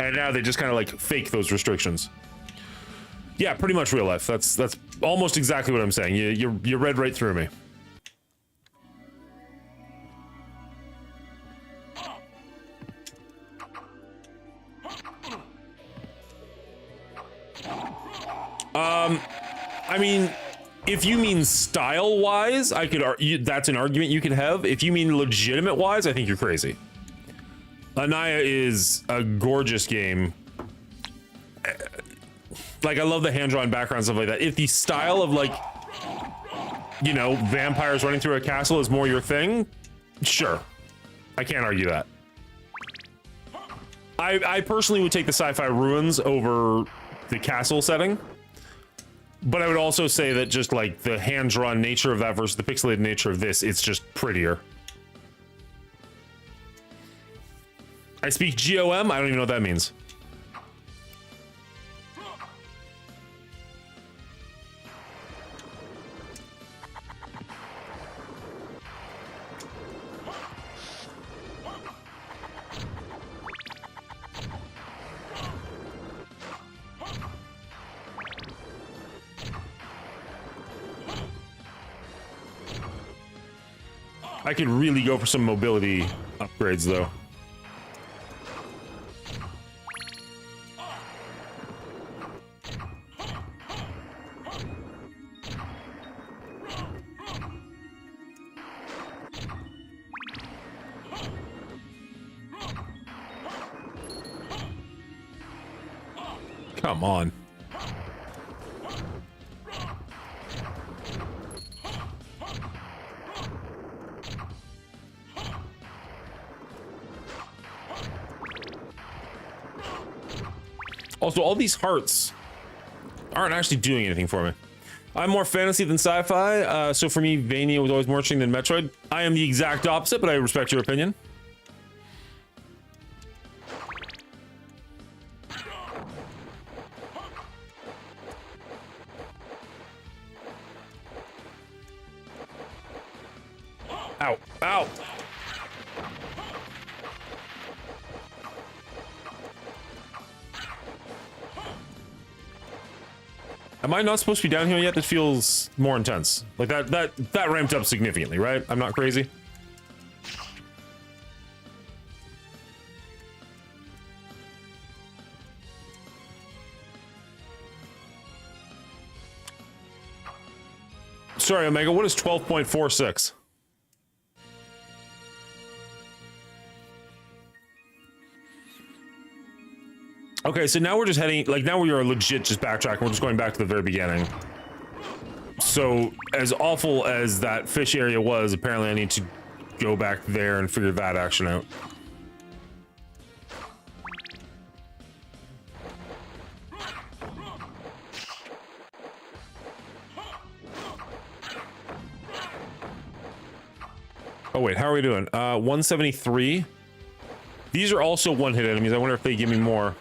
and now they just kind of like fake those restrictions. Yeah, pretty much real life. That's almost exactly what I'm saying. You read right through me. I mean, if you mean style-wise, I could argue that's an argument you could have. If you mean legitimate-wise, I think you're crazy. Anaya is a gorgeous game. Like, I love the hand-drawn background, stuff like that. If the style of, like, you know, vampires running through a castle is more your thing, sure. I can't argue that. I personally would take the sci-fi ruins over the castle setting. But I would also say that just, like, the hand-drawn nature of that versus the pixelated nature of this, it's just prettier. I speak GOM? I don't even know what that means. I could really go for some mobility upgrades, though. Come on. Also, all these hearts aren't actually doing anything for me. I'm more fantasy than sci-fi, so for me, Vania was always more interesting than Metroid. I am the exact opposite, but I respect your opinion. Ow, ow. Am I not supposed to be down here yet? This feels more intense. Like that ramped up significantly, right? I'm not crazy. Sorry, Omega, what is 12.46? Okay, so now we're just heading, like, now we are legit just backtracking. We're just going back to the very beginning. So, as awful as that fish area was, apparently I need to go back there and figure that action out. Oh, wait, how are we doing? 173. These are also one-hit enemies. I wonder if they give me more.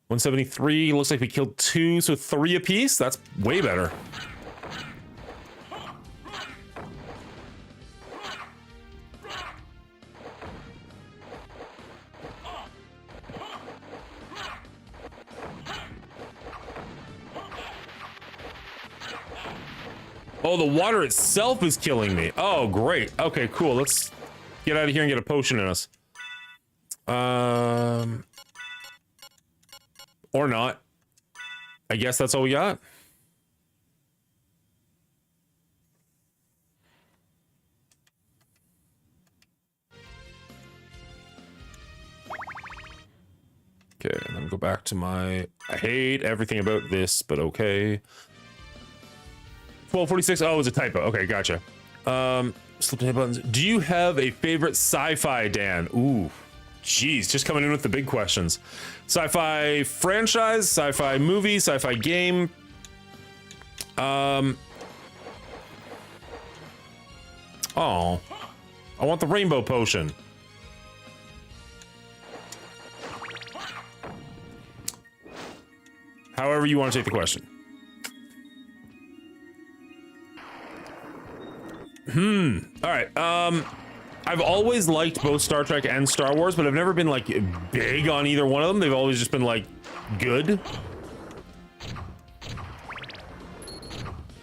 173, looks like we killed 2, so 3 apiece. That's way better. Oh, the water itself is killing me. Oh, great. Okay, cool. Let's get out of here and get a potion in us. Or not. I guess that's all we got. Okay, and then go back to my... I hate everything about this, but okay. 1246. Oh, it was a typo. Okay, gotcha. Slipped hit buttons. Do you have a favorite sci-fi, Dan? Ooh. Jeez, just coming in with the big questions. Sci-fi franchise, sci-fi movie, sci-fi game. Oh, I want the rainbow potion. However you want to take the question. All right. I've always liked both Star Trek and Star Wars, but I've never been like big on either one of them. They've always just been like good.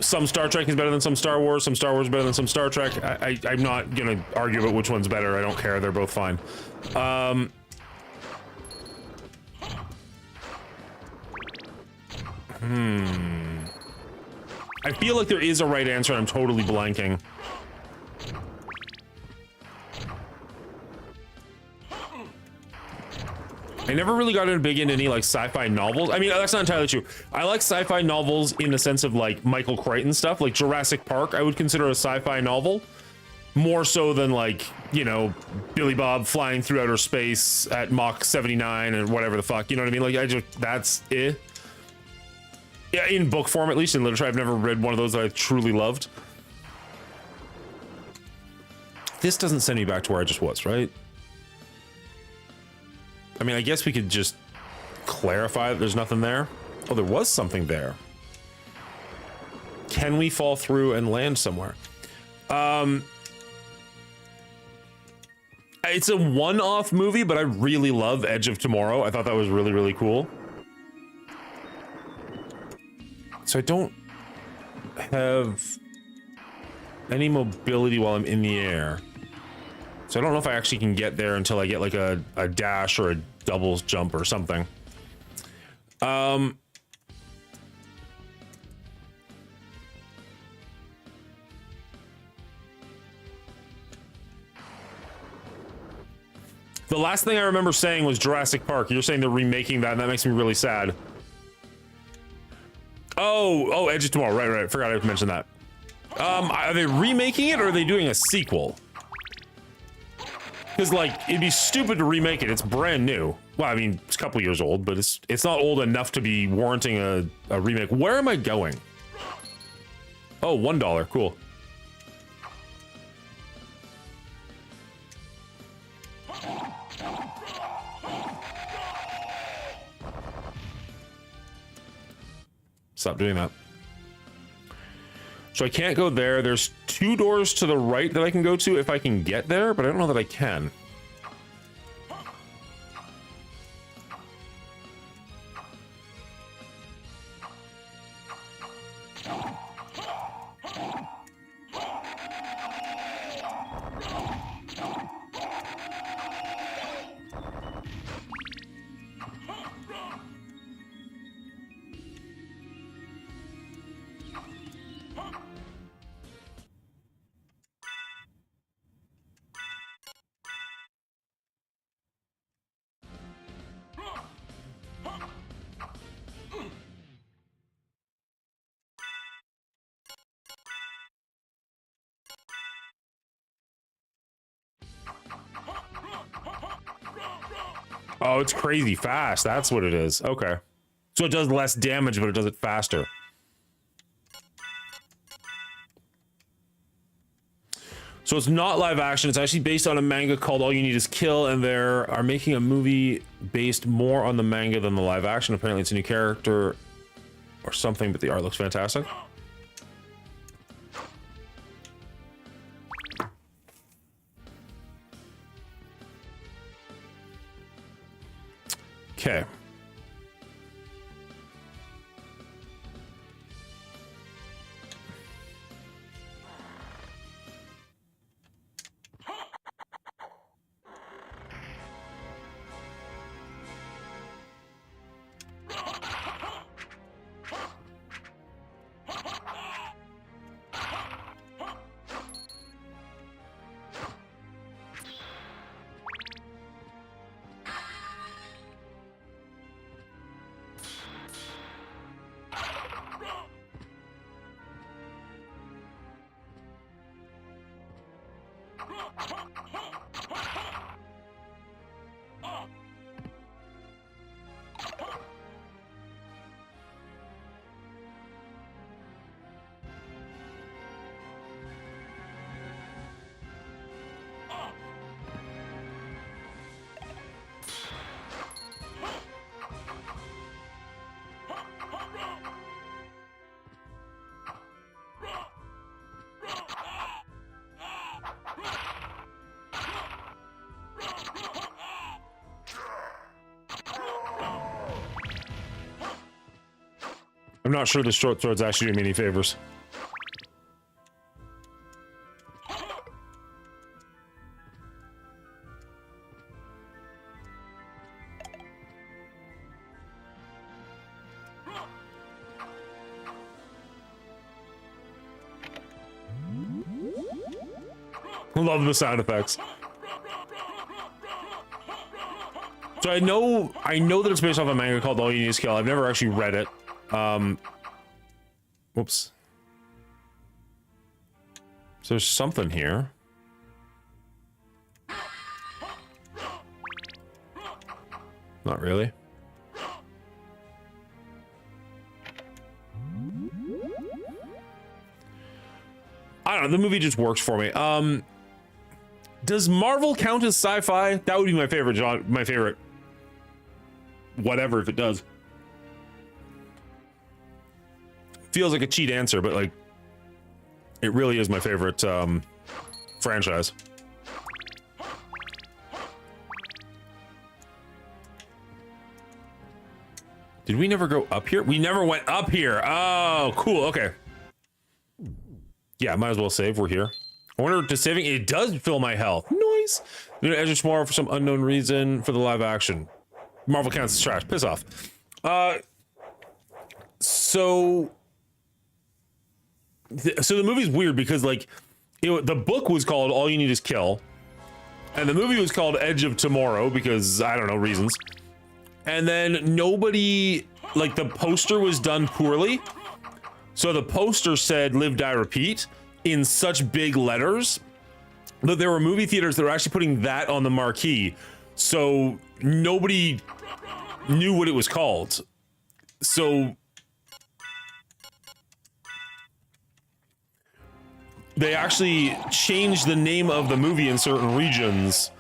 Some Star Trek is better than some Star Wars. Some Star Wars is better than some Star Trek. I'm not gonna argue about which one's better. I don't care. They're both fine. I feel like there is a right answer. I'm totally blanking. I never really got in big into any like sci-fi novels. I mean, that's not entirely true. I like sci-fi novels in the sense of like Michael Crichton stuff, like Jurassic Park. I would consider a sci-fi novel more so than like, you know, Billy Bob flying through outer space at Mach 79 and whatever the fuck. You know what I mean? Like, I just, that's it. Yeah, in book form, at least in literature, I've never read one of those that I truly loved. This doesn't send me back to where I just was, right? I mean, I guess we could just clarify that there's nothing there. Oh, there was something there. Can we fall through and land somewhere? It's a one-off movie, but I really love Edge of Tomorrow. I thought that was really, really cool. So I don't have any mobility while I'm in the air. So I don't know if I actually can get there until I get like a dash or a doubles jump or something. The last thing I remember saying was Jurassic Park. You're saying they're remaking that, and that makes me really sad. Oh, Edge of Tomorrow. Right. Forgot I mentioned that. Are they remaking it or are they doing a sequel? Because like it'd be stupid to remake it. It's brand new. Well, I mean, it's a couple years old, but it's not old enough to be warranting a remake. Where am I going? Oh, $1. Cool. Stop doing that. So I can't go there. There's 2 doors to the right that I can go to if I can get there, but I don't know that I can. Oh, it's crazy fast. That's what it is. Okay. So it does less damage, but it does it faster. So it's not live action. It's actually based on a manga called All You Need Is Kill, and they are making a movie based more on the manga than the live action. Apparently it's a new character or something, but the art looks fantastic. Okay. I'm not sure the short sword's actually doing me any favors. Love the sound effects. So I know that it's based off a manga called All You Need Is Kill. I've never actually read it. Whoops. So there's something here. Not really. I don't know, the movie just works for me. Does Marvel count as sci-fi? That would be my favorite genre, my favorite whatever if it does. Feels like a cheat answer, but like it really is my favorite franchise. Did we never go up here? We never went up here. Oh, cool. Okay. Yeah, might as well save. We're here. I wonder, does saving it does fill my health? Nice. I'm gonna edge tomorrow for some unknown reason for the live action. Marvel counts as trash. Piss off. So the movie's weird because like the book was called All You Need Is Kill, and the movie was called Edge of Tomorrow because I don't know reasons. And then nobody, like the poster was done poorly. So the poster said Live, Die, Repeat in such big letters that there were movie theaters that were actually putting that on the marquee. So nobody knew what it was called. So they actually changed the name of the movie in certain regions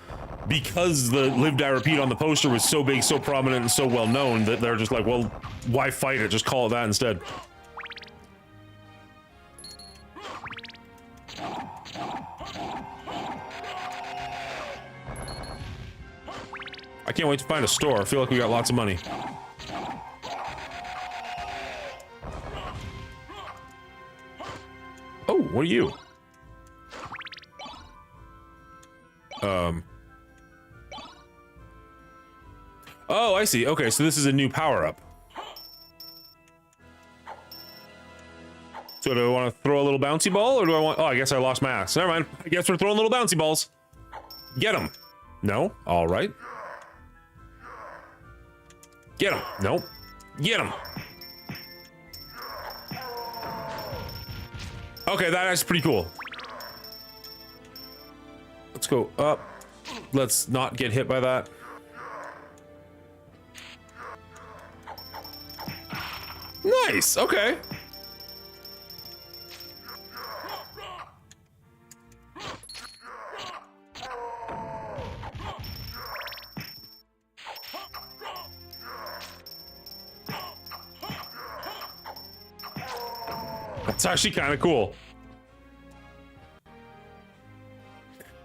because the Live, Die, Repeat on the poster was so big, so prominent, and so well known that they're just like, well, why fight it? Just call it that instead. I can't wait to find a store. I feel like we got lots of money. Oh, what are you? Oh, I see. Okay, so this is a new power-up. So do I want to throw a little bouncy ball, or do I want... Oh, I guess I lost my axe. Never mind. I guess we're throwing little bouncy balls. Get them. No? All right. Get him. Nope. Get him. Okay, that's pretty cool. Let's go up. Let's not get hit by that. Nice. Okay. It's actually kind of cool.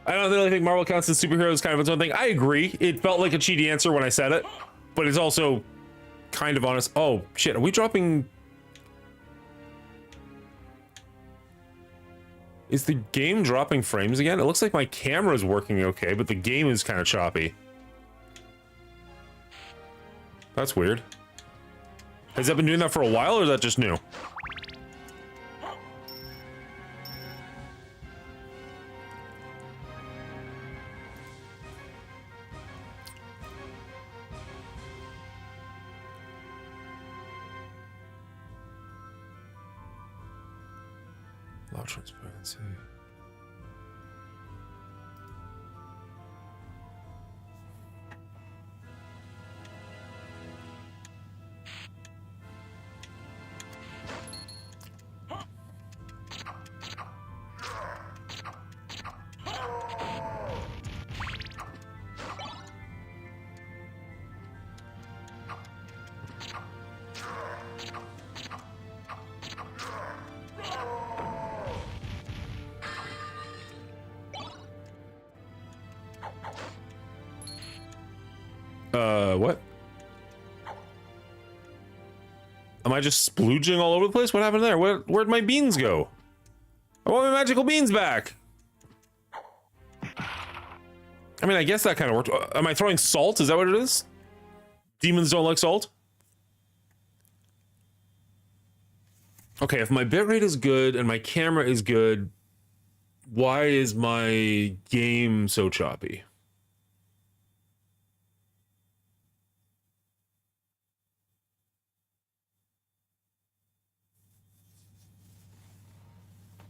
I don't really think Marvel counts as superheroes, kind of its own thing. I agree. It felt like a cheaty answer when I said it, but it's also kind of honest. Oh, shit. Are we dropping... Is the game dropping frames again? It looks like my camera's working okay, but the game is kind of choppy. That's weird. Has that been doing that for a while, or is that just new? Low transparency. What? Am I just splooging all over the place? What happened there? Where'd my beans go? I want my magical beans back! I mean, I guess that kind of worked. Am I throwing salt? Is that what it is? Demons don't like salt? Okay, if my bitrate is good and my camera is good, why is my game so choppy?